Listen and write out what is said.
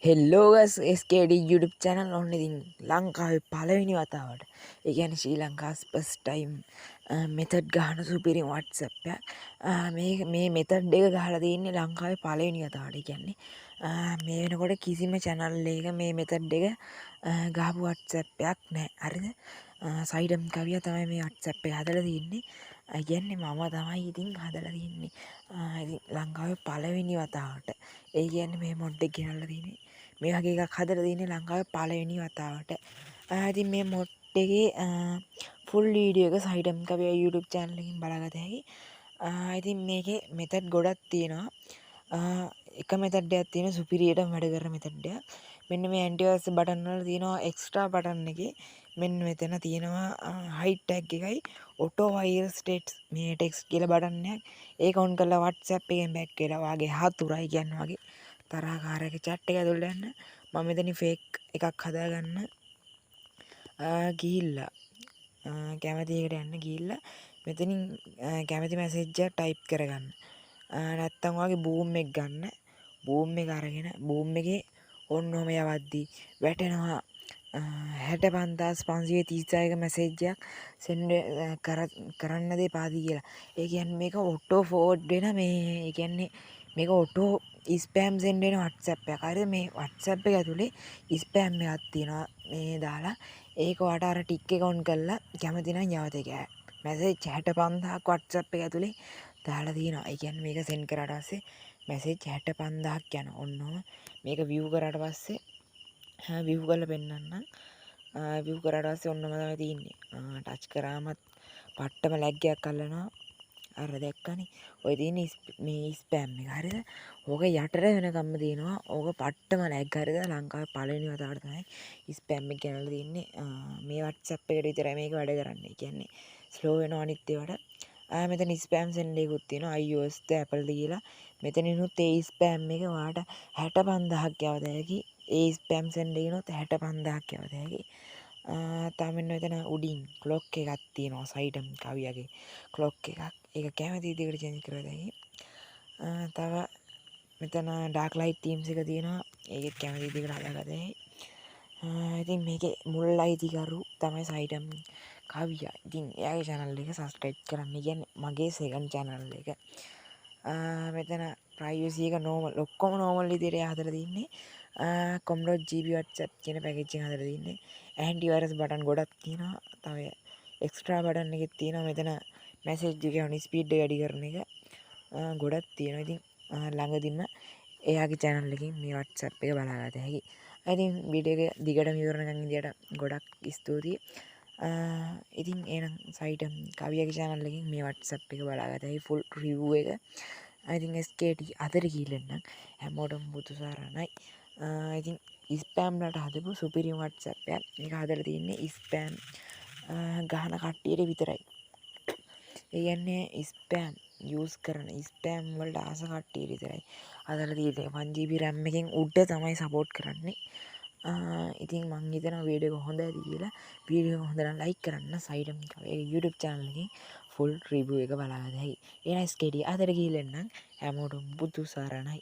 හෙල්ලෝ ගස් SKD YouTube channel ඔන්න ඉතින් ලංකාවේ පළවෙනි වතාවට ඒ කියන්නේ ශ්‍රී ලංකාස් ෆස්ට් ටයිම් මෙතඩ් ගහන සුපිරි WhatsApp එකක් මේ මෙතඩ් එක ගහලා තියෙන්නේ ලංකාවේ පළවෙනි වතාවට. ඒ කියන්නේ මේ වෙනකොට කිසිම channel එකක මේ මෙතඩ් එක ගහපු WhatsApp එකක් නැහැ. හරිද? සයිටම් කවියා තමයි මේ WhatsApp එක හදලා තියෙන්නේ. කියන්නේ මම තමයි ඉතින් හදලා තියෙන්නේ. ඉතින් ලංකාවේ පළවෙනි වතාවට. ඒ කියන්නේ මේ මොඩ් එක ගෙනල්ලා තියෙන්නේ. මේ වගේ එකක් හදලා තියෙන්නේ ලංකාවේ පළවෙනි වතාවට. ඉතින් මේ මොඩ් එකේ ෆුල් වීඩියෝ එක සයිටම් කවියා YouTube channel එකකින් බලාගත හැකියි. ඉතින් මේකේ මෙතඩ් ගොඩක් තියෙනවා. එක මෙතඩ් එකක් තියෙනවා සුපිරියටම වැඩ කරන මෙතඩ් එකක්. මෙන්න මේ ඇන්ටිවර්ස් බටන් වල තියෙනවා එක්ස්ට්‍රා බටන් එකේ මෙන්න මෙතන තියෙනවා හයිඩ් ටැග් එකයි ඔටෝ වයිරල් ස්ටේට්ස් මේ ටෙක්ස්ට් කියලා බටන් එකක්. ඒක ඔන් කරලා WhatsApp එකෙන් බෑක් වෙලා වාගේ හතුරයි කියන්නේ වගේ තරහකාරයක chat එක ඇතුළට යන්න මම මෙතනින් ෆේක් එකක් හදාගන්න ගිහිල්ලා කැමති එකට යන්න ගිහිල්ලා මෙතනින් කැමති මැසේජ් එක ටයිප් කරගන්න. නැත්තම් වගේ බූම් එක ගන්න. බූම් එක අරගෙන බූම් එකේ ඔන්නෝම යවද්දී වැටෙනවා 65536ක මැසේජ් එකක් සෙන්ඩ් කරන්න දෙපාදී කියලා. ඒ කියන්නේ මේක ඔටෝ ෆෝවර්ඩ් වෙන මේ ඒ කියන්නේ මේක ඔටෝ ස්පෑම් සෙන්ඩ් වෙන WhatsApp එකක්. හරිද? මේ WhatsApp එක ඇතුලේ ස්පෑම් එකක් තියෙනවා මේ දාලා. ඒක ඔයාට අර ටික් එක ඔන් කරලා කැමති නම් යවත එක. මැසේජ් 65000ක් WhatsApp එක ඇතුලේ දාලා තියෙනවා. ඒ කියන්නේ මේක සෙන්ඩ් කරාට පස්සේ මැසේජ් 65000ක් යනවා. ඔන්නෝම මේක view කරාට පස්සේ view කරලා පෙන්නන්නම්. view කරාට පස්සේ ඔන්නම තමයි තියෙන්නේ. ටච් කරාමත් පට්ටම ලැග් එකක් අල්ලනවා. අර දැක්කනේ. ඔය තියෙන මේ ස්පෑම් එක. හරිද? ඕක යටට වෙනකම්ම තියෙනවා. ඕක පට්ටම ලැග්. හරිද? ලංකාවේ පළවෙනි වතාවට තමයි ස්පෑම් එක ගෙනල්ලා තින්නේ. මේ WhatsApp එකට විතරයි මේක වැඩ කරන්නේ. ඒ කියන්නේ ස්ලෝ වෙනවා අනිත් ඒවාට. මෙතන ස්පෑම් සෙන්ඩ් එකකුත් තියෙනවා. iOS ද Apple ද කියලා. මෙතනිනුත් ඒ ස්පෑම් එක ඔයාට 65000ක් යවත හැකි. ඒ ස්පෑම් සෙන්ඩ් එකනොත් 65000ක් යවත හැකි. තාම මෙතන උඩින් ක්ලොක් එකක් තියෙනවා සයිටම් කවියාගේ ක්ලොක් එකක්. ඒක කැමති විදිහකට චේන්ජ් කරලා දෙයි. තව මෙතන ඩාර්ක් ලයිට් තීම්ස් එක තියෙනවා. ඒකෙත් කැමති විදිහකට හදාගන්න. ඉතින් මේකේ මුල් අයිතිකරු තමයි සයිටම් කවියා. ඉතින් එයාගේ channel එක subscribe කරන්න. කියන්නේ මගේ second channel එක. මෙතන privacy එක normal ඔක්කොම normal විදිහට හදලා තින්නේ. com.gb WhatsApp කියන පැකේජ් එක හදලා තින්නේ. antivirus බටන් ගොඩක් තියෙනවා. තව එක්ස්ට්‍රා බටන් එකක් තියෙනවා. මෙතන මැසේජ් එක යන ස්පීඩ් එක වැඩි කරන එක ගොඩක් තියෙනවා. ඉතින් ළඟදිම එයාගේ channel එකකින් මේ WhatsApp එක බලාගත හැකියි. ඉතින් වීඩියෝ එක දිගටම ඉවරනකම් ඉඳියට ගොඩක් ස්තුතියි. ඉතින් එහෙනම් සයිටම් කවියාගේ channel එකකින් මේ WhatsApp එක බලාගත හැකි full review එක. ඉතින් SKT අතර ගිහිල්ලා හැමෝටම බුදු සරණයි. ඉතින් ස්පෑම් වලට හදපු සුපිරිම WhatsApp එකක්. මේක හදලා තියෙන්නේ ස්පෑම් ගහන කට්ටියට විතරයි. ඒ කියන්නේ ස්පෑම් යූස් කරන ස්පෑම් වලට ආස කට්ටියට විතරයි හදලා තියෙන්නේ. 1GB RAM එකෙන් උඩ තමයි සපෝට් කරන්නේ. ඉතින් මං හිතනවා වීඩියෝ එක හොඳ ඇති කියලා. වීඩියෝ එක හොඳ නම් ලයික් කරන්න. සයිටම් කවියාගේ YouTube channel එකේ full review එක බලාගන්න හැකි. එහෙනම් SKT අතර ගිහින් හැමෝටම බුදු සරණයි.